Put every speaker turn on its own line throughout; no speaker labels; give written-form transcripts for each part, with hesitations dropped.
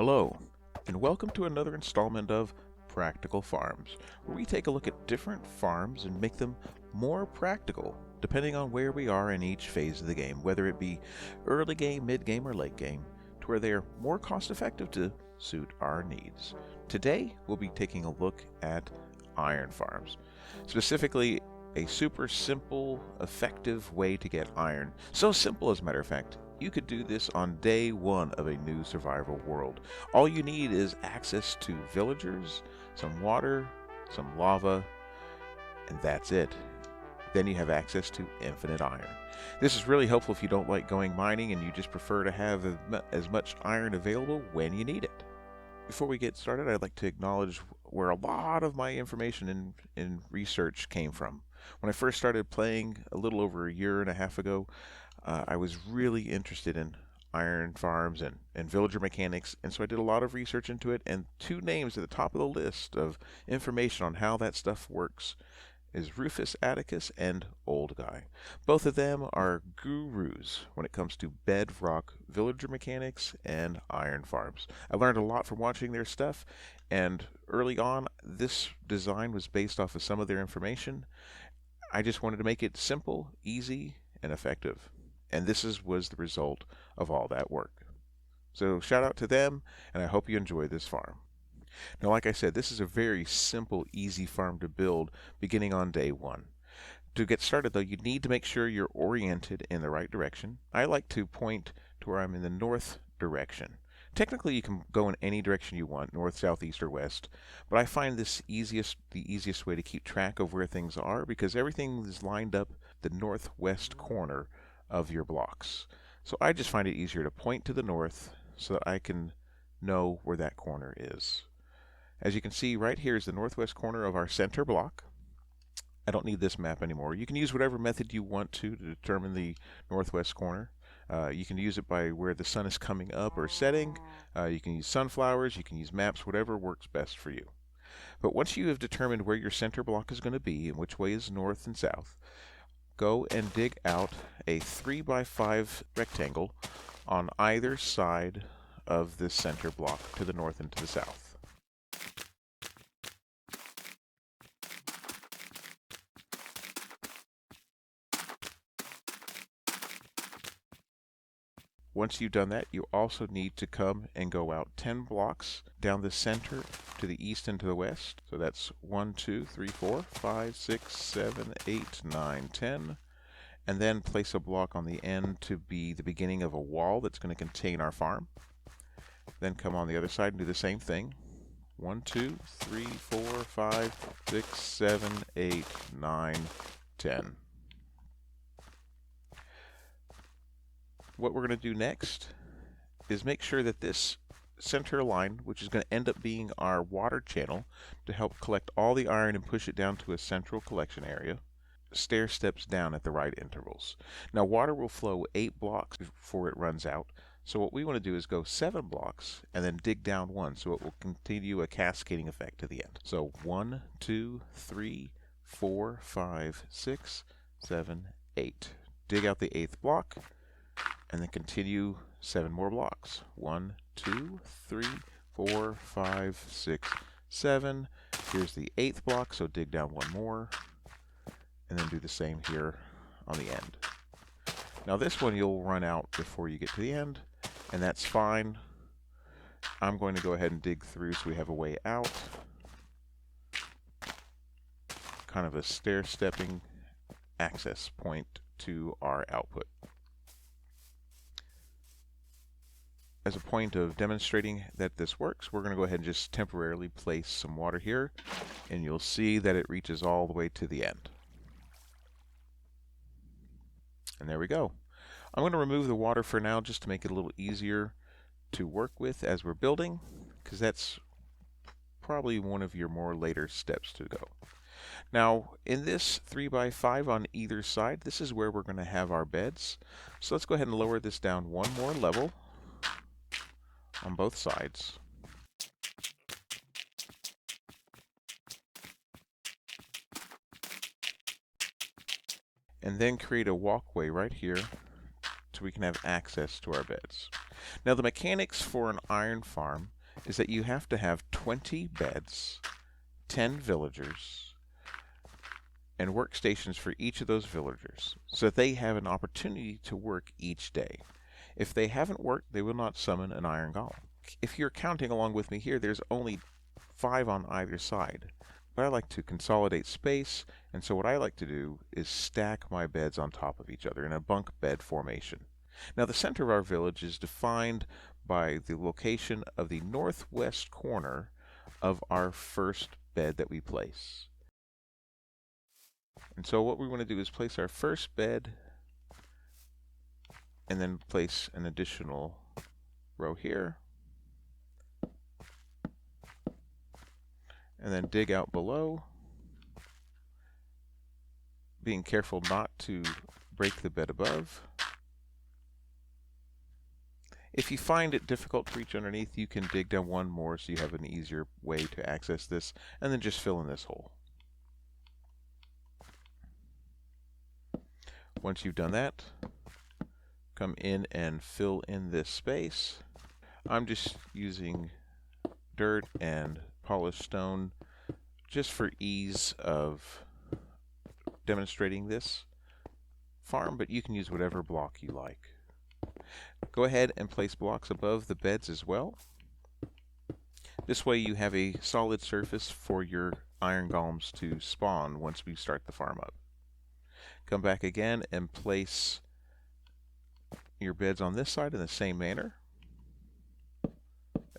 Hello, and welcome to another installment of Practical Farms, where we take a look at different farms and make them more practical, depending on where we are in each phase of the game, whether it be early game, mid game, or late game, to where they are more cost effective to suit our needs. Today, we'll be taking a look at iron farms, specifically a super simple, effective way to get iron. So simple, as a matter of fact, you could do this on day one of a new survival world. All you need is access to villagers, some water, some lava, and that's it. Then you have access to infinite iron. This is really helpful if you don't like going mining and you just prefer to have as much iron available when you need it. Before we get started, I'd like to acknowledge where a lot of my information in research came from. When I first started playing a little over a year and a half ago, I was really interested in iron farms and villager mechanics, and so I did a lot of research into it, and two names at the top of the list of information on how that stuff works is Rufus Atticus and Old Guy. Both of them are gurus when it comes to bedrock villager mechanics and iron farms. I learned a lot from watching their stuff, and early on, this design was based off of some of their information. I just wanted to make it simple, easy, and effective. And was the result of all that work. So shout out to them, and I hope you enjoy this farm. Now, like I said, this is a very simple, easy farm to build beginning on day one. To get started, though, you need to make sure you're oriented in the right direction. I like to point to where I'm in the north direction. Technically, you can go in any direction you want, north, south, east, or west, but I find this the easiest way to keep track of where things are because everything is lined up the northwest corner of your blocks. So I just find it easier to point to the north so that I can know where that corner is. As you can see, right here is the northwest corner of our center block. I don't need this map anymore. You can use whatever method you want to determine the northwest corner. You can use it by where the sun is coming up or setting. You can use sunflowers, you can use maps, whatever works best for you. But once you have determined where your center block is going to be and which way is north and south, go and dig out a 3x5 rectangle on either side of this center block to the north and to the south. Once you've done that, you also need to come and go out 10 blocks down the center to the east and to the west. So that's 1, 2, 3, 4, 5, 6, 7, 8, 9, 10. And then place a block on the end to be the beginning of a wall that's going to contain our farm. Then come on the other side and do the same thing. 1, 2, 3, 4, 5, 6, 7, 8, 9, 10. What we're going to do next is make sure that this center line, which is going to end up being our water channel to help collect all the iron and push it down to a central collection area, stair steps down at the right intervals. Now, water will flow 8 blocks before it runs out. So what we want to do is go 7 blocks and then dig down 1, so it will continue a cascading effect to the end. So 1, 2, 3, 4, 5, 6, 7, 8. Dig out the 8th block and then continue 7 more blocks. 1, 2, 3, 4, 5, 6, 7. Here's the 8th block, so dig down 1 more and then do the same here on the end. Now this one you'll run out before you get to the end, and that's fine. I'm going to go ahead and dig through so we have a way out. Kind of a stair-stepping access point to our output. As a point of demonstrating that this works, we're going to go ahead and just temporarily place some water here, and you'll see that it reaches all the way to the end. And there we go. I'm going to remove the water for now just to make it a little easier to work with as we're building, because that's probably one of your more later steps to go. Now, in this 3x5 on either side, this is where we're going to have our beds. So let's go ahead and lower this down 1 more level on both sides. And then create a walkway right here so we can have access to our beds. Now the mechanics for an iron farm is that you have to have 20 beds, 10 villagers, and workstations for each of those villagers so that they have an opportunity to work each day. If they haven't worked, they will not summon an iron golem. If you're counting along with me here, there's only 5 on either side. But I like to consolidate space, and so what I like to do is stack my beds on top of each other in a bunk bed formation. Now the center of our village is defined by the location of the northwest corner of our first bed that we place. And so what we want to do is place our first bed and then place an additional row here, and then dig out below, being careful not to break the bed above. If you find it difficult to reach underneath, you can dig down one more so you have an easier way to access this, and then just fill in this hole. Once you've done that, come in and fill in this space. I'm just using dirt and polished stone just for ease of demonstrating this farm, but you can use whatever block you like. Go ahead and place blocks above the beds as well. This way you have a solid surface for your iron golems to spawn once we start the farm up. Come back again and place your beds on this side in the same manner.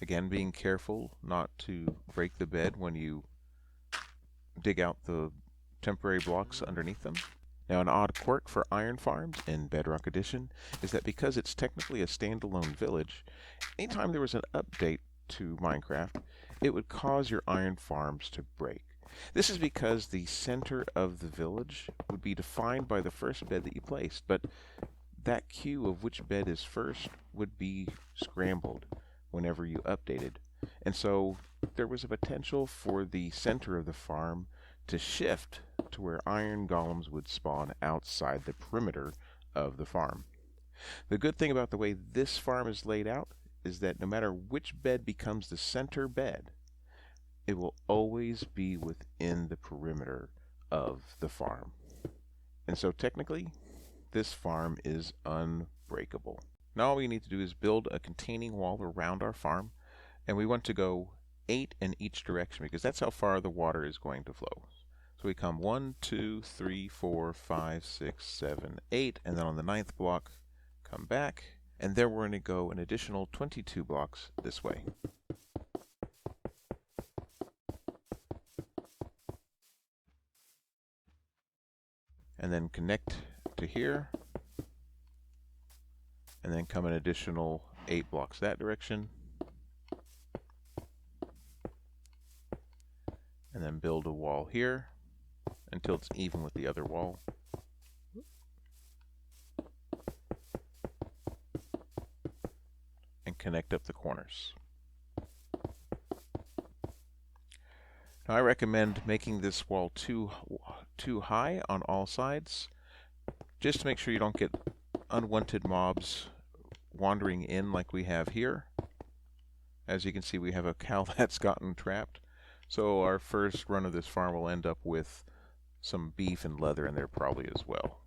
Again, being careful not to break the bed when you dig out the temporary blocks underneath them. Now, an odd quirk for iron farms in Bedrock Edition is that because it's technically a standalone village, anytime there was an update to Minecraft, it would cause your iron farms to break. This is because the center of the village would be defined by the first bed that you placed, but that queue of which bed is first would be scrambled whenever you updated. And so there was a potential for the center of the farm to shift to where iron golems would spawn outside the perimeter of the farm. The good thing about the way this farm is laid out is that no matter which bed becomes the center bed, it will always be within the perimeter of the farm. And so technically, this farm is unbreakable. Now all we need to do is build a containing wall around our farm, and we want to go 8 in each direction because that's how far the water is going to flow. So we come 1, 2, 3, 4, 5, 6, 7, 8, and then on the 9th block, come back, and there we're going to go an additional 22 blocks this way. And then connect to here, and then come an additional 8 blocks that direction, and then build a wall here until it's even with the other wall. And connect up the corners. Now I recommend making this wall too high on all sides, just to make sure you don't get unwanted mobs wandering in like we have here. As you can see, we have a cow that's gotten trapped. So our first run of this farm will end up with some beef and leather in there probably as well.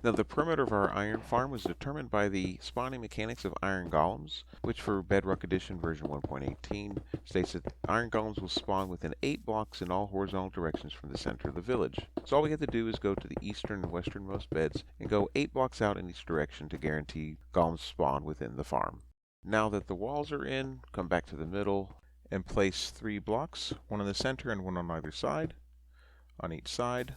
Now the perimeter of our iron farm was determined by the spawning mechanics of iron golems, which for Bedrock Edition version 1.18 states that iron golems will spawn within 8 blocks in all horizontal directions from the center of the village. So all we have to do is go to the eastern and westernmost beds and go 8 blocks out in each direction to guarantee golems spawn within the farm. Now that the walls are in, come back to the middle and place 3 blocks, one in the center and one on either side, on each side.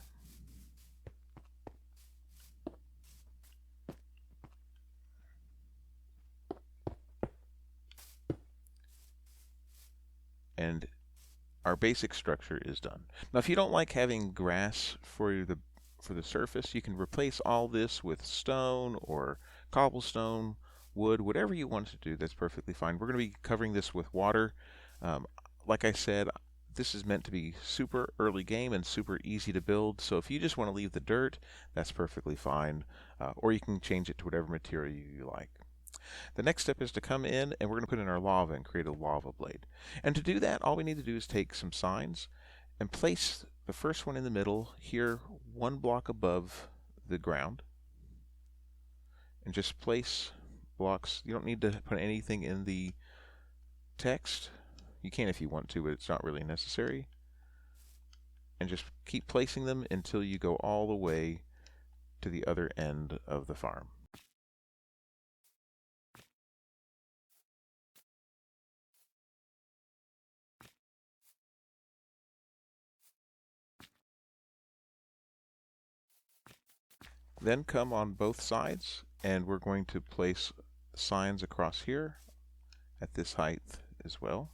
And our basic structure is done. Now if you don't like having grass for the surface, you can replace all this with stone or cobblestone, wood, whatever you want to do, that's perfectly fine. We're going to be covering this with water. Like I said, this is meant to be super early game and super easy to build, so if you just want to leave the dirt, that's perfectly fine, or you can change it to whatever material you like. The next step is to come in and we're going to put in our lava and create a lava blade. And to do that, all we need to do is take some signs and place the first one in the middle here, one block above the ground. And just place blocks. You don't need to put anything in the text. You can if you want to, but it's not really necessary. And just keep placing them until you go all the way to the other end of the farm. Then come on both sides, and we're going to place signs across here at this height as well.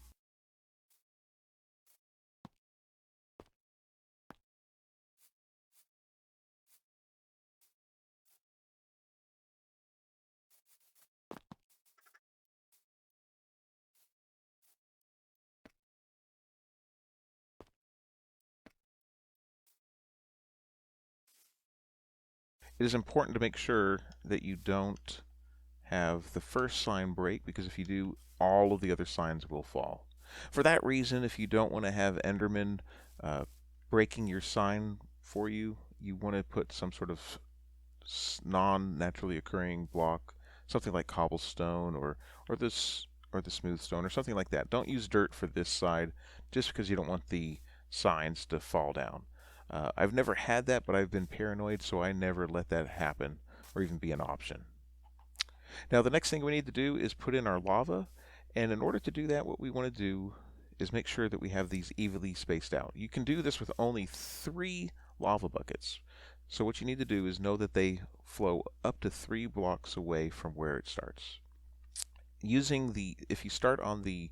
It is important to make sure that you don't have the first sign break, because if you do, all of the other signs will fall. For that reason, if you don't want to have Enderman breaking your sign for you, you want to put some sort of non-naturally occurring block, something like cobblestone or this or the smooth stone or something like that. Don't use dirt for this side just because you don't want the signs to fall down. I've never had that, but I've been paranoid, so I never let that happen or even be an option. Now the next thing we need to do is put in our lava, and in order to do that, what we want to do is make sure that we have these evenly spaced out. You can do this with only 3 lava buckets. So what you need to do is know that they flow up to 3 blocks away from where it starts. If you start on the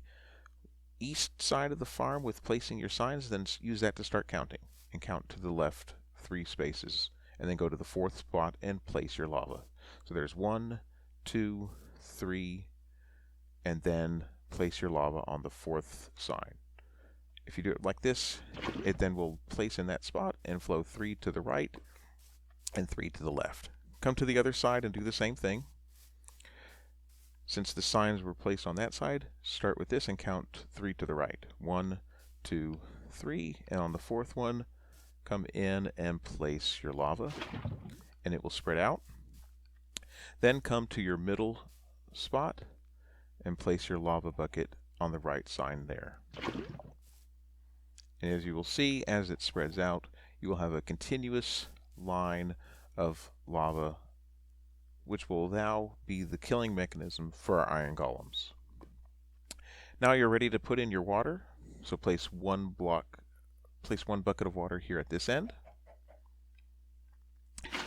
east side of the farm with placing your signs, then use that to start counting, and count to the left 3 spaces, and then go to the 4th spot and place your lava. So there's 1, 2, 3, and then place your lava on the 4th sign. If you do it like this, it then will place in that spot and flow 3 to the right and 3 to the left. Come to the other side and do the same thing. Since the signs were placed on that side, start with this and count 3 to the right. 1, 2, 3, and on the 4th one, come in and place your lava, and it will spread out. Then come to your middle spot and place your lava bucket on the right sign there. And as you will see, as it spreads out, you will have a continuous line of lava, which will now be the killing mechanism for our iron golems. Now you're ready to put in your water, so place one bucket of water here at this end,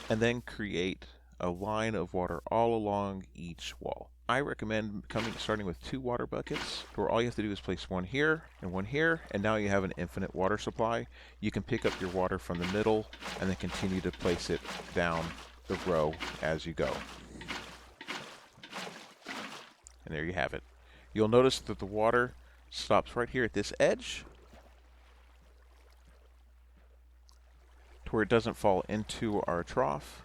and then create a line of water all along each wall. I recommend starting with 2 water buckets, where all you have to do is place one here, and now you have an infinite water supply. You can pick up your water from the middle and then continue to place it down the row as you go. And there you have it. You'll notice that the water stops right here at this edge, to where it doesn't fall into our trough.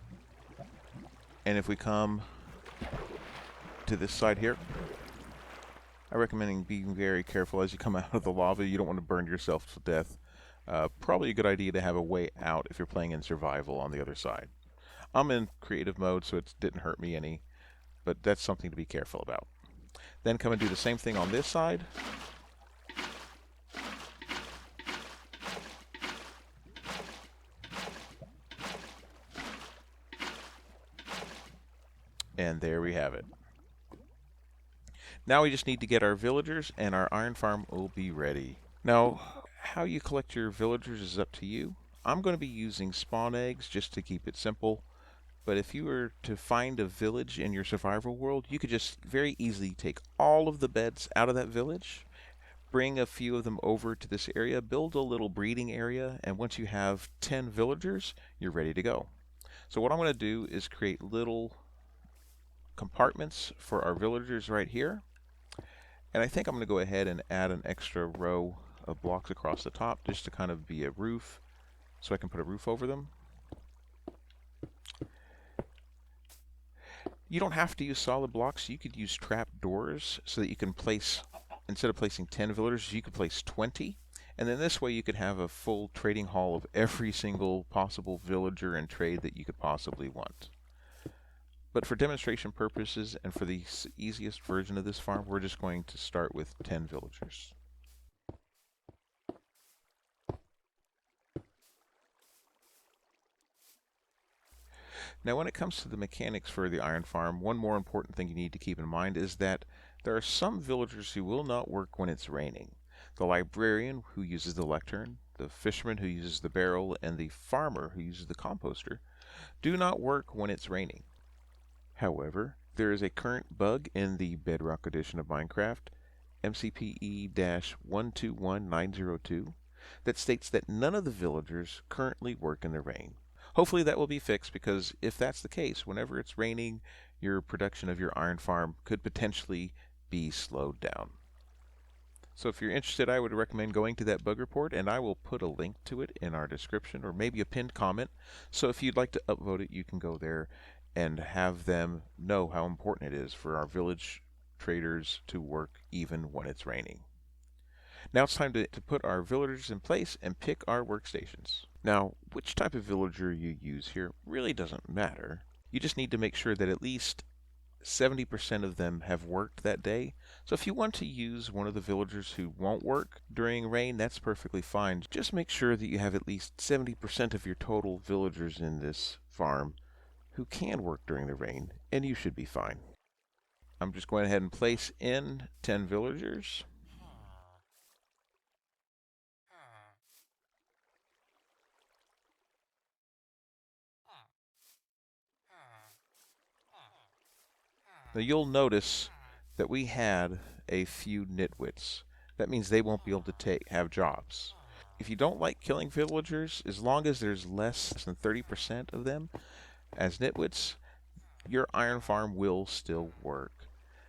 And if we come to this side here, I recommend being very careful as you come out of the lava. You don't want to burn yourself to death. Probably a good idea to have a way out if you're playing in survival on the other side. I'm in creative mode, so it didn't hurt me any, but that's something to be careful about. Then come and do the same thing on this side. And there we have it. Now we just need to get our villagers, and our iron farm will be ready. Now, how you collect your villagers is up to you. I'm going to be using spawn eggs just to keep it simple. But if you were to find a village in your survival world, you could just very easily take all of the beds out of that village, bring a few of them over to this area, build a little breeding area, and once you have 10 villagers, you're ready to go. So what I'm going to do is create little compartments for our villagers right here. And I think I'm going to go ahead and add an extra row of blocks across the top just to kind of be a roof, so I can put a roof over them. You don't have to use solid blocks. You could use trap doors so that you can place, instead of placing 10 villagers, you could place 20. And then this way you could have a full trading hall of every single possible villager and trade that you could possibly want. But for demonstration purposes and for the easiest version of this farm, we're just going to start with 10 villagers. Now, when it comes to the mechanics for the iron farm, one more important thing you need to keep in mind is that there are some villagers who will not work when it's raining. The librarian, who uses the lectern, the fisherman, who uses the barrel, and the farmer, who uses the composter, do not work when it's raining. However, there is a current bug in the Bedrock edition of Minecraft, MCPE-121902, that states that none of the villagers currently work in the rain. Hopefully that will be fixed, because if that's the case, whenever it's raining, your production of your iron farm could potentially be slowed down. So if you're interested, I would recommend going to that bug report, and I will put a link to it in our description, or maybe a pinned comment. So if you'd like to upvote it, you can go there and have them know how important it is for our village traders to work even when it's raining. Now it's time to put our villagers in place and pick our workstations. Now, which type of villager you use here really doesn't matter. You just need to make sure that at least 70% of them have worked that day. So if you want to use one of the villagers who won't work during rain, that's perfectly fine. Just make sure that you have at least 70% of your total villagers in this farm who can work during the rain, and you should be fine. I'm just going ahead and place in 10 villagers. Now you'll notice that we had a few nitwits. That means they won't be able to have jobs. If you don't like killing villagers, as long as there's less than 30% of them as nitwits, your iron farm will still work.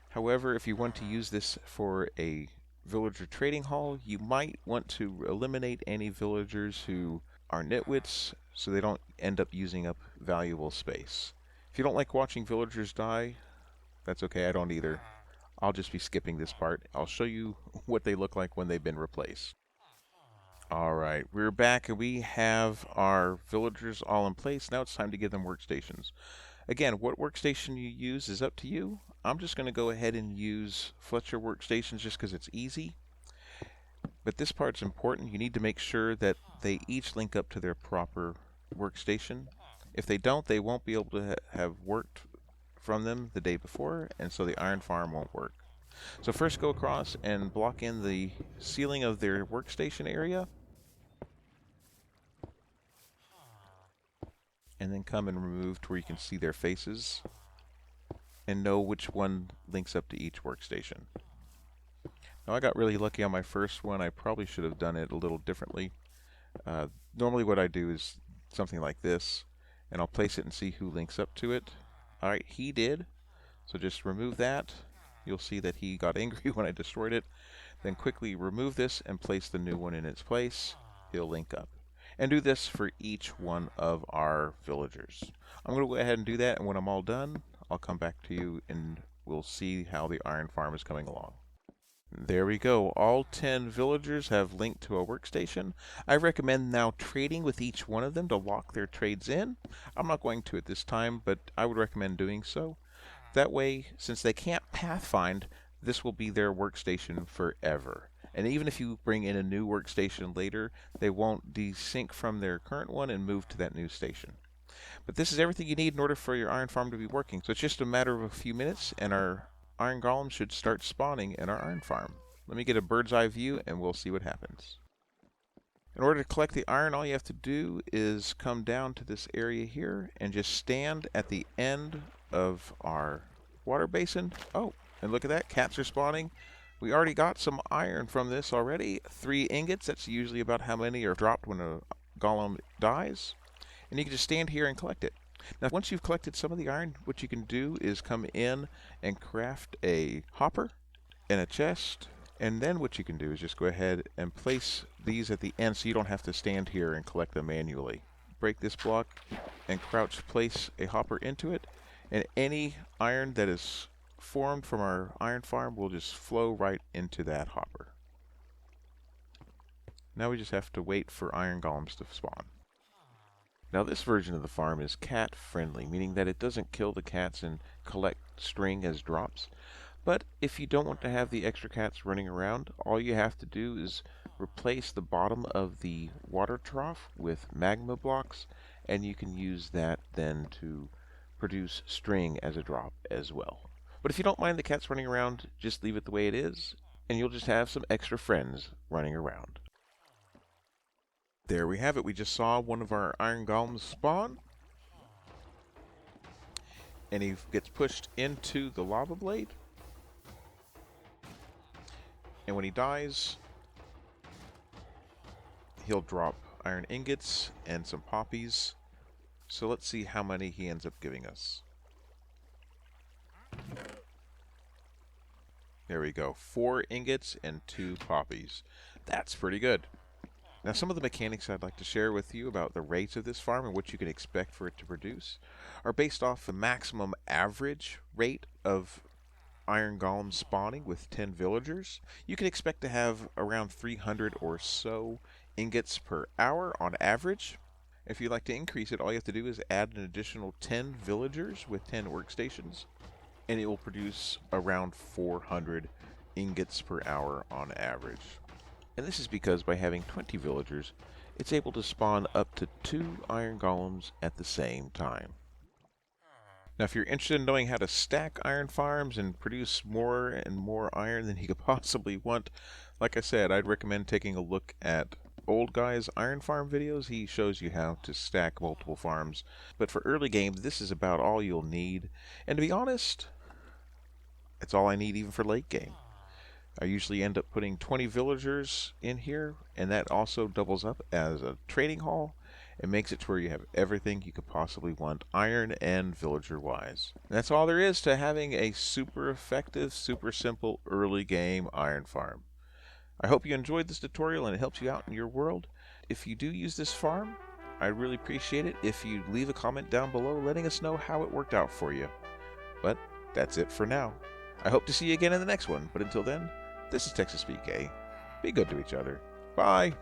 However, if you want to use this for a villager trading hall, you might want to eliminate any villagers who are nitwits so they don't end up using up valuable space. If you don't like watching villagers die, that's okay, I don't either. I'll just be skipping this part. I'll show you what they look like when they've been replaced. Alright, we're back and we have our villagers all in place. Now it's time to give them workstations. Again, what workstation you use is up to you. I'm just going to go ahead and use Fletcher workstations just because it's easy. But this part's important. You need to make sure that they each link up to their proper workstation. If they don't, they won't be able to have worked from them the day before, and so the iron farm won't work. So first go across and block in the ceiling of their workstation area, and then come and remove to where you can see their faces and know which one links up to each workstation. Now I got really lucky on my first one. I probably should have done it a little differently. Normally what I do is something like this, and I'll place it and see who links up to it. Alright, he did. So just remove that. You'll see that he got angry when I destroyed it. Then quickly remove this and place the new one in its place. He'll link up. And do this for each one of our villagers. I'm going to go ahead and do that, and when I'm all done, I'll come back to you and we'll see how the iron farm is coming along. There we go. All 10 villagers have linked to a workstation. I recommend now trading with each one of them to lock their trades in. I'm not going to at this time, but I would recommend doing so. That way, since they can't pathfind, this will be their workstation forever. And even if you bring in a new workstation later, they won't desync from their current one and move to that new station. But this is everything you need in order for your iron farm to be working. So it's just a matter of a few minutes, and our iron golems should start spawning in our iron farm. Let me get a bird's eye view and we'll see what happens. In order to collect the iron, all you have to do is come down to this area here and just stand at the end of our water basin. Oh, and look at that, cats are spawning. We already got some iron from this already. 3 ingots, that's usually about how many are dropped when a golem dies. And you can just stand here and collect it. Now, once you've collected some of the iron, what you can do is come in and craft a hopper and a chest. And then what you can do is just go ahead and place these at the end so you don't have to stand here and collect them manually. Break this block and crouch place a hopper into it. And any iron that is formed from our iron farm will just flow right into that hopper. Now we just have to wait for iron golems to spawn. Now this version of the farm is cat friendly, meaning that it doesn't kill the cats and collect string as drops. But if you don't want to have the extra cats running around, all you have to do is replace the bottom of the water trough with magma blocks, and you can use that then to produce string as a drop as well. But if you don't mind the cats running around, just leave it the way it is, and you'll just have some extra friends running around. There we have it. We just saw one of our iron golems spawn, and he gets pushed into the lava blade. And when he dies, he'll drop iron ingots and some poppies. So let's see how many he ends up giving us. There we go. 4 ingots and 2 poppies. That's pretty good. Now, some of the mechanics I'd like to share with you about the rates of this farm and what you can expect for it to produce are based off the maximum average rate of iron golems spawning with 10 villagers. You can expect to have around 300 or so ingots per hour on average. If you'd like to increase it, all you have to do is add an additional 10 villagers with 10 workstations, and it will produce around 400 ingots per hour on average. And this is because by having 20 villagers, it's able to spawn up to 2 iron golems at the same time. Now, if you're interested in knowing how to stack iron farms and produce more and more iron than you could possibly want, like I said, I'd recommend taking a look at Old Guy's iron farm videos. He shows you how to stack multiple farms. But for early game, this is about all you'll need. And to be honest, it's all I need even for late game. I usually end up putting 20 villagers in here, and that also doubles up as a trading hall. It makes it to where you have everything you could possibly want, iron and villager-wise. That's all there is to having a super effective, super simple early game iron farm. I hope you enjoyed this tutorial and it helps you out in your world. If you do use this farm, I'd really appreciate it if you leave a comment down below letting us know how it worked out for you. But that's it for now. I hope to see you again in the next one, but until then, this is Texas PK. Be good to each other. Bye!